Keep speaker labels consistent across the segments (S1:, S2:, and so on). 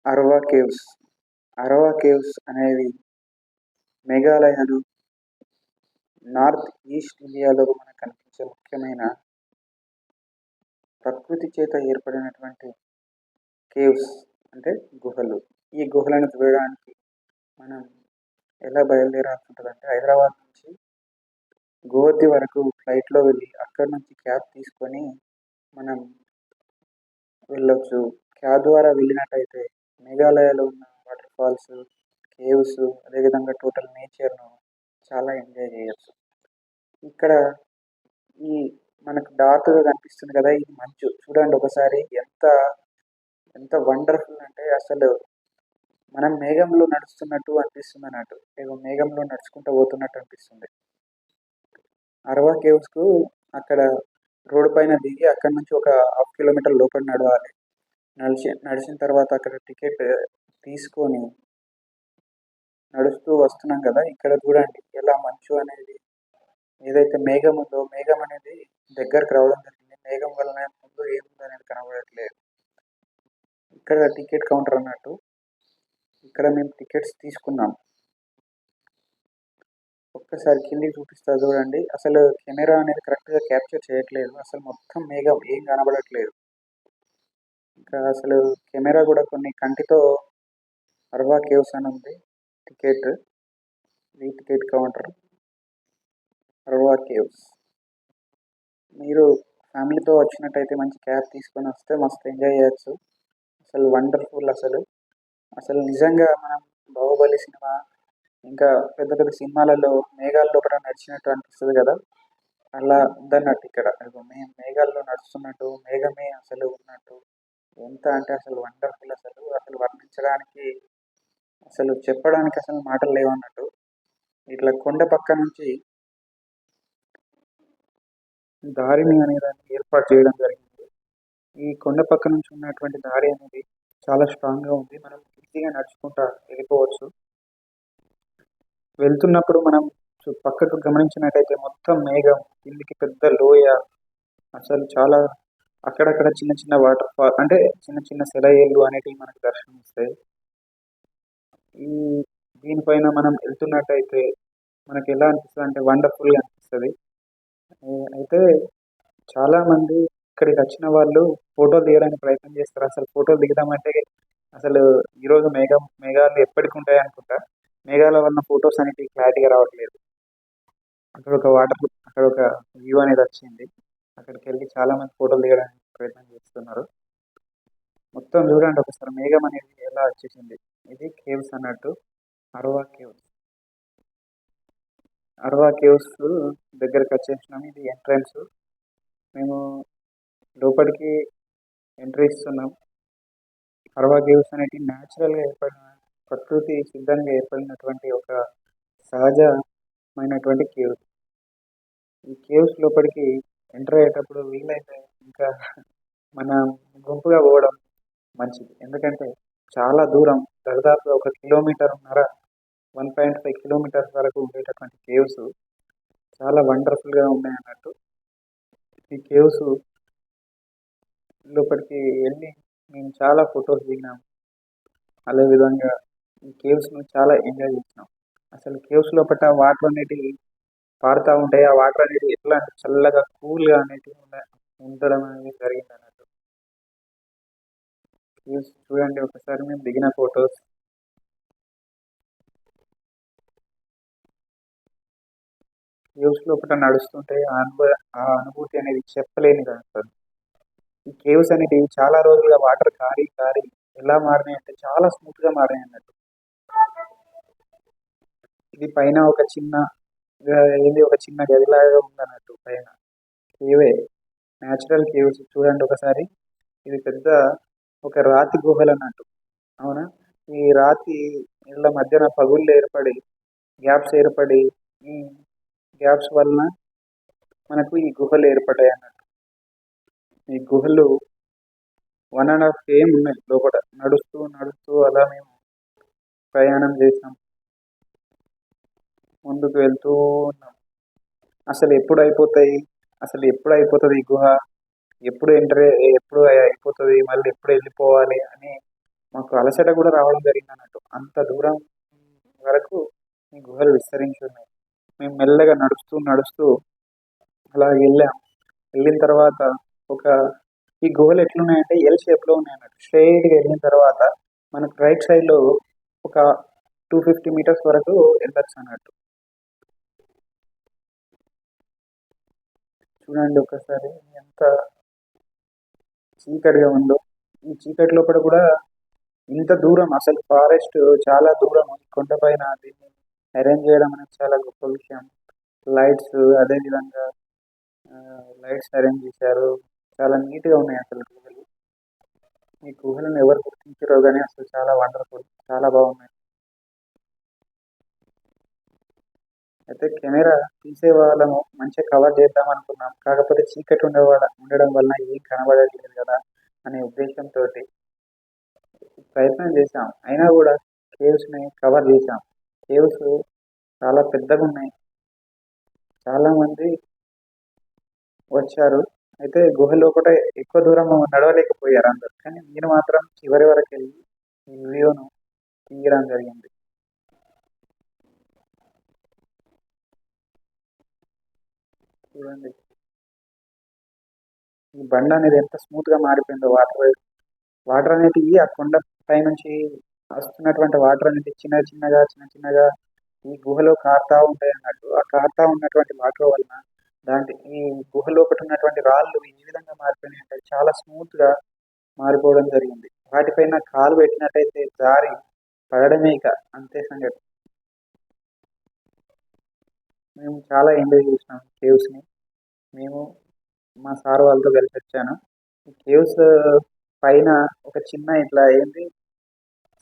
S1: అరవా caves. అరవా caves అనేవి మేఘాలయను north east ఇండియాలో మనకు కనిపించే ముఖ్యమైన ప్రకృతి చేత ఏర్పడినటువంటి కేవ్స్ అంటే గుహలు. ఈ గుహలను చూడడానికి మనం ఎలా బయలుదేరాల్సి ఉంటుందంటే హైదరాబాద్ నుంచి గోవతి వరకు ఫ్లైట్లో వెళ్ళి అక్కడి నుంచి క్యాబ్ తీసుకొని మనం వెళ్ళొచ్చు. క్యాబ్ ద్వారా వెళ్ళినట్టయితే మేఘాలయలో ఉన్న వాటర్ ఫాల్స్, కేవ్స్, అదేవిధంగా టోటల్ నేచర్ను చాలా ఎంజాయ్ చేయొచ్చు. ఇక్కడ ఈ మనకు డార్క్గా కనిపిస్తుంది కదా, ఇది మంచు. చూడండి ఒకసారి ఎంత ఎంత వండర్ఫుల్ అంటే అసలు మనం మేఘంలో నడుస్తున్నట్టు అనిపిస్తుంది అన్నట్టు. ఏదో మేఘంలో నడుచుకుంటూ పోతున్నట్టు అనిపిస్తుంది. అరవా కేవ్స్కు అక్కడ రోడ్డు పైన దిగి అక్కడ నుంచి ఒక హాఫ్ కిలోమీటర్ లోపల నడవాలి. నడిచిన తర్వాత అక్కడ టికెట్ తీసుకొని నడుస్తూ వస్తున్నాం కదా, ఇక్కడ చూడండి ఎలా మంచు అనేది ఏదైతే మేఘం ఉందో మేఘం అనేది దగ్గరకు రావడం జరిగింది. మేఘం వలన ముందు ఏముంది అనేది కనబడట్లేదు. ఇక్కడ టికెట్ కౌంటర్ అన్నట్టు. ఇక్కడ మేము టికెట్స్ తీసుకున్నాం. ఒక్కసారి కిందికి చూపిస్తా చూడండి. అసలు కెమెరా అనేది కరెక్ట్గా క్యాప్చర్ చేయట్లేదు. అసలు మొత్తం మేఘం ఏం కనబడట్లేదు. ఇంకా అసలు కెమెరా కూడా కొన్ని కంటితో అరవా కేవ్స్ అని ఉంది. టికెట్ కౌంటర్ అరవా కేవ్స్. మీరు ఫ్యామిలీతో వచ్చినట్టయితే మంచి క్యాబ్ తీసుకొని వస్తే మస్తు ఎంజాయ్ చేయొచ్చు. అసలు వండర్ఫుల్. అసలు నిజంగా మనం బాహుబలి సినిమా ఇంకా పెద్ద పెద్ద సినిమాలలో మేఘాల్లో కూడా నడిచినట్టు అనిపిస్తుంది కదా, అలా ఉందన్నట్టు ఇక్కడ. మేము మేఘాల్లో నడుస్తున్నట్టు, మేఘమే అసలు ఉన్నట్టు. ఎంత అంటే అసలు వండర్ఫుల్. అసలు వర్ణించడానికి అసలు చెప్పడానికి అసలు మాటలు లేవన్నట్టు. ఇట్లా కొండ పక్క నుంచి దారిని అనేదాన్ని ఏర్పాటు చేయడం జరిగింది. ఈ కొండ పక్క నుంచి ఉన్నటువంటి దారి అనేది చాలా స్ట్రాంగ్గా ఉంది. మనం ఈజీగా నడుచుకుంటా వెళ్ళిపోవచ్చు. వెళ్తున్నప్పుడు మనం పక్కకు గమనించినట్టయితే మొత్తం మేఘం, కిందికి పెద్ద లోయ. అసలు చాలా అక్కడక్కడ చిన్న చిన్న వాటర్ ఫాల్ అంటే చిన్న చిన్న సెలయేళ్ళు అనేటివి మనకు దర్శనమిస్తాయి. ఈ దీనిపైన మనం వెళ్తున్నట్టయితే మనకి ఎలా అనిపిస్తుంది అంటే వండర్ఫుల్గా అనిపిస్తుంది. అయితే చాలామంది ఇక్కడికి వచ్చిన వాళ్ళు ఫోటోలు దిగడానికి ప్రయత్నం చేస్తారు. అసలు ఫోటోలు దిగుదామంటే అసలు ఈరోజు మేఘాలు ఎప్పటికి ఉంటాయి అనుకుంటా. మేఘాల వలన ఫొటోస్ అనేవి క్లారిటీగా రావట్లేదు. అక్కడ ఒక వ్యూ అనేది వచ్చింది. అక్కడికి వెళ్ళి చాలామంది ఫోటోలు దిగడానికి ప్రయత్నం చేస్తున్నారు. మొత్తం చూడండి ఒకసారి మేఘం అనేది ఎలా వచ్చేసింది. ఇది కేవ్స్ అన్నట్టు, అరవా కేవ్స్. అరవా కేవ్స్ దగ్గరికి వచ్చేసినాము. ఇది ఎంట్రన్స్. మేము లోపలికి ఎంట్రీ ఇస్తున్నాం. అరవా కేవ్స్ అనేవి న్యాచురల్గా ఏర్పడిన, ప్రకృతి సిద్ధంగా ఏర్పడినటువంటి ఒక సహజమైనటువంటి కేవ్స్. ఈ కేవ్స్ లోపలికి ఎంటర్ అయ్యేటప్పుడు వీలైతే ఇంకా మనం గుంపుగా పోవడం మంచిది. ఎందుకంటే చాలా దూరం, దాదాపుగా 1.5 కిలోమీటర్, 1.5 కిలోమీటర్స్ వరకు ఉండేటటువంటి కేవ్స్ చాలా వండర్ఫుల్గా ఉన్నాయి అన్నట్టు. ఈ కేవ్స్ లోపలికి వెళ్ళి మేము చాలా ఫొటోస్ దిగినాం. అదేవిధంగా ఈ కేవ్స్ను చాలా ఎంజాయ్ చేసినాం. అసలు కేవ్స్ లోపల వాటర్ అనేటివి పారుతూ ఉంటాయి. ఆ వాటర్ అనేది ఎట్లా అంటే చల్లగా కూల్గా అనేటివి ఉండడం అనేది జరిగింది అన్నట్టు. కేవ్స్ చూడండి ఒకసారి మేము దిగిన ఫొటోస్. కేవ్స్ లోపల నడుస్తుంటే ఆ అనుభూతి అనేది చెప్పలేనిది అసలు. ఈ కేవ్స్ అనేటివి చాలా రోజులుగా వాటర్ కారి కారి ఎలా మారినాయి అంటే చాలా స్మూత్గా మారినాయి అన్నట్టు. ఇది పైన ఒక చిన్న గదిలాగా ఉందన్నట్టు. పైన కేవే, న్యాచురల్ కేవ్స్. చూడండి ఒకసారి. ఇది పెద్ద ఒక రాతి గుహలు అన్నట్టు. అవునా, ఈ రాతి ఇళ్ళ మధ్యన పగుళ్ళు ఏర్పడి, గ్యాప్స్ ఏర్పడి, ఈ గ్యాప్స్ వలన మనకు ఈ గుహలు ఏర్పడ్డాయి అన్నట్టు. ఈ గుహలు 1.5 km ఉన్నాయి లోపల. నడుస్తూ నడుస్తూ అలా మేము ప్రయాణం చేసాం, ముందుకు వెళ్తూ ఉన్నాం. అసలు ఎప్పుడు అయిపోతుంది ఈ గుహ, ఎప్పుడు అయిపోతుంది, మళ్ళీ ఎప్పుడు వెళ్ళిపోవాలి అని మాకు మాకు అలసట కూడా రావడం జరిగింది అన్నట్టు. అంత దూరం వరకు ఈ గుహలు విస్తరించి ఉన్నాయి. మేము మెల్లగా నడుస్తూ నడుస్తూ అలా వెళ్ళాం. వెళ్ళిన తర్వాత ఒక ఈ గుహలు ఎట్లున్నాయంటే ఎల్ షేప్‌లో ఉన్నాయన్నట్టు. స్ట్రెయిట్‌గా వెళ్ళిన తర్వాత మనకు రైట్ సైడ్‌లో ఒక 250 మీటర్స్ వరకు వెళ్ళొచ్చన్నట్టు. చూడండి ఒకసారి ఎంత చీకటిగా ఉందో. ఈ చీకటి లోపల కూడా ఇంత దూరం అసలు ఫారెస్ట్ చాలా దూరం కొండపైన దీన్ని అరేంజ్ చేయడం అనేది చాలా గొప్ప విషయం. లైట్స్ అదే విధంగా లైట్స్ అరేంజ్ చేశారు. చాలా నీట్‌గా ఉన్నాయి అసలు గుహలు. ఈ గుహలను ఎవరు గుర్తించారో గాని అసలు చాలా వండర్‌ఫుల్. చాలా బాగున్నాయి. అయితే కెమెరా తీసేవాళ్ళము మంచిగా కవర్ చేద్దాం అనుకున్నాం. కాకపోతే చీకటి ఉండడం వలన ఏం కనబడట్లేదు కదా అనే ఉద్దేశంతోటి ప్రయత్నం చేశాం. అయినా కూడా కేవ్స్‌ని కవర్ చేశాం. కేవ్స్ చాలా పెద్దగున్నాయి. చాలామంది వచ్చారు. అయితే గుహ లోపట ఎక్కువ దూరం నడవలేకపోయారు అందరూ. కానీ నేను మాత్రం చివరి వరకెళ్ళి ఈ వీడియోను తీయడం జరిగింది. చూడండి ఈ బండ అనేది ఎంత స్మూత్‌గా మారిపోయిందో వాటర్ అనేటివి ఆ కొండ పైనుంచి వస్తున్నటువంటి వాటర్ అనేది చిన్న చిన్నగా ఈ గుహలో కారుతా ఉంటాయన్నట్టు. ఆ కారుతా ఉన్నటువంటి వాటర్ వలన ఈ గుహ లోపట ఉన్నటువంటి రాళ్ళు ఏ విధంగా మారిపోయినాయంటే చాలా స్మూత్‌గా మారిపోవడం జరిగింది. వాటిపైన కాలు పెట్టినట్టయితే జారి పడడమే ఇక అంతే సంగతి. మేము చాలా ఎంజాయ్ చేసినాం కేవ్స్‌ని. మేము మా సార్ వాళ్ళతో కలిసొచ్చాను. ఈ కేవ్స్ పైన ఒక చిన్న ఇట్లా ఏంది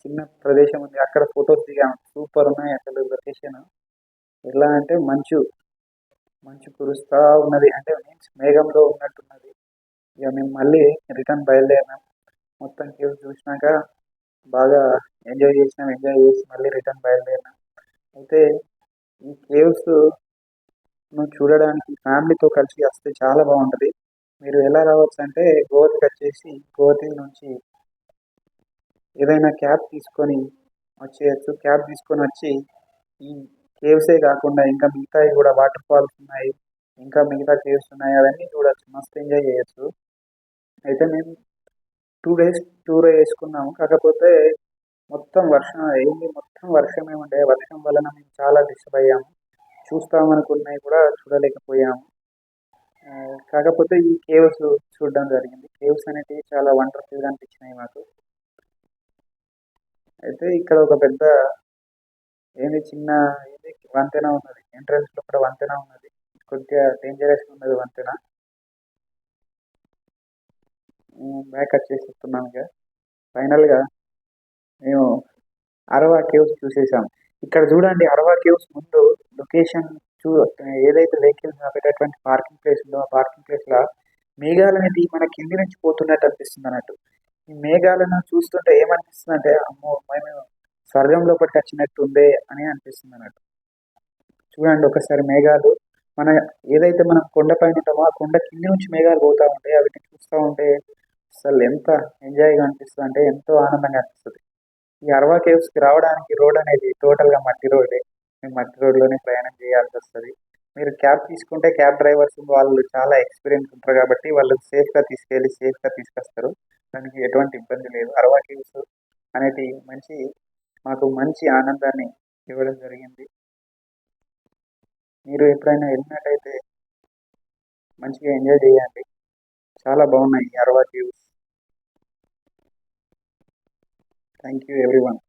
S1: చిన్న ప్రదేశం ఉంది. అక్కడ ఫోటోస్ దిగాము. సూపర్ ఉన్నాయి అసలు లొకేషన్. ఎలా అంటే మంచు కురుస్తా ఉన్నది. అంటే మీన్స్ మేఘంలో ఉన్నట్టున్నది. ఇక మేము మళ్ళీ రిటర్న్ బయలుదేరినాం. మొత్తం కేవ్స్ చూసినాక బాగా ఎంజాయ్ చేసినాం. ఎంజాయ్ చేసి మళ్ళీ రిటర్న్ బయలుదేరినాం. అయితే ఈ కేవ్స్‌ను చూడడానికి ఫ్యామిలీతో కలిసి వస్తే చాలా బాగుంటది. మీరు ఎలా రావచ్చంటే గోవాకొచ్చేసి గోవా నుంచి ఏదైనా క్యాబ్ తీసుకొని వచ్చేయొచ్చు. క్యాబ్ తీసుకొనొచ్చి ఈ కేవ్సే కాకుండా ఇంకా మిగతాయి కూడా వాటర్ ఫాల్స్ ఉన్నాయి. ఇంకా మిగతా కేవ్స్ ఉన్నాయి. అవన్నీ చూడొచ్చు. మస్తు ఎంజాయ్ చేయొచ్చు. అయితే మేము 2 డేస్ టూర్ యేసుకున్నాము. కాకపోతే మొత్తం వర్షమే ఉండే. వర్షం వలన మేము చాలా డిస్టర్బ్ అయ్యాము. చూస్తామనుకున్నయి కూడా చూడలేకపోయాము. కాకపోతే ఈ కేవ్స్ చూడడం జరిగింది. కేవ్స్ అనేటివి చాలా వండర్‌ఫుల్‌గా అనిపించినాయి మాకు. అయితే ఇక్కడ ఒక పెద్ద చిన్న వంతెన ఉన్నది. ఎంట్రన్స్‌లో కూడా వంతెన ఉన్నది. కొద్దిగా డేంజరస్‌గా ఉన్నది వంతెన. బ్యాక్ వచ్చేస్తున్నాం ఇక. ఫైనల్‌గా మేము అరవా కేవ్స్ చూసేసాం. ఇక్కడ చూడండి అరవా కేవ్స్ ముందు లొకేషన్ చూ ఏదైతే వెహికల్స్ ఆపేటటువంటి పార్కింగ్ ప్లేస్ ఉందో ఆ పార్కింగ్ ప్లేస్‌ల మేఘాలనేటివి మన కింది నుంచి పోతున్నట్టు అనిపిస్తుందన్నట్టు. ఈ మేఘాలను చూస్తుంటే ఏమనిపిస్తుందంటే అమ్మో! మేము స్వర్గం లోపటికి వచ్చినట్టుందే అని అనిపిస్తుందన్నట్టు. చూడండి ఒకసారి మేఘాలు మన ఏదైతే మనం కొండ పైన ఉంటామో ఆ కొండ కింది నుంచి మేఘాలు పోతా ఉంటాయి. అవిటిని చూస్తా ఉంటే అసలు ఎంత ఎంజాయ్‌గా అనిపిస్తదంటే ఎంతో ఆనందంగా అనిపిస్తది. ఈ అరవా కేవ్స్‌కి రావడానికి రోడ్ అనేది టోటల్‌గా మట్టి రోడ్డే. మేము మట్టి రోడ్‌లోనే ప్రయాణం చేయాల్సొస్తది. మీరు క్యాబ్ తీసుకుంటే క్యాబ్ డ్రైవర్స్ వాళ్ళు చాలా ఎక్స్‌పీరియన్స్ ఉంటారు కాబట్టి వాళ్ళు సేఫ్‌గా తీసుకెళ్ళి సేఫ్‌గా తీసుకొస్తారు. దానికి ఎటువంటి ఇబ్బంది లేదు. అరవా కేవ్స్ అనేటివి మాకు మంచి ఆనందాన్ని ఇవ్వడం జరిగింది. మీరు ఎప్పుడైనా వెళ్ళినట్టయితే మంచిగా ఎంజాయ్ చేయండి. చాలా బాగున్నాయి ఈ అరవా కేవ్స్. Thank you everyone.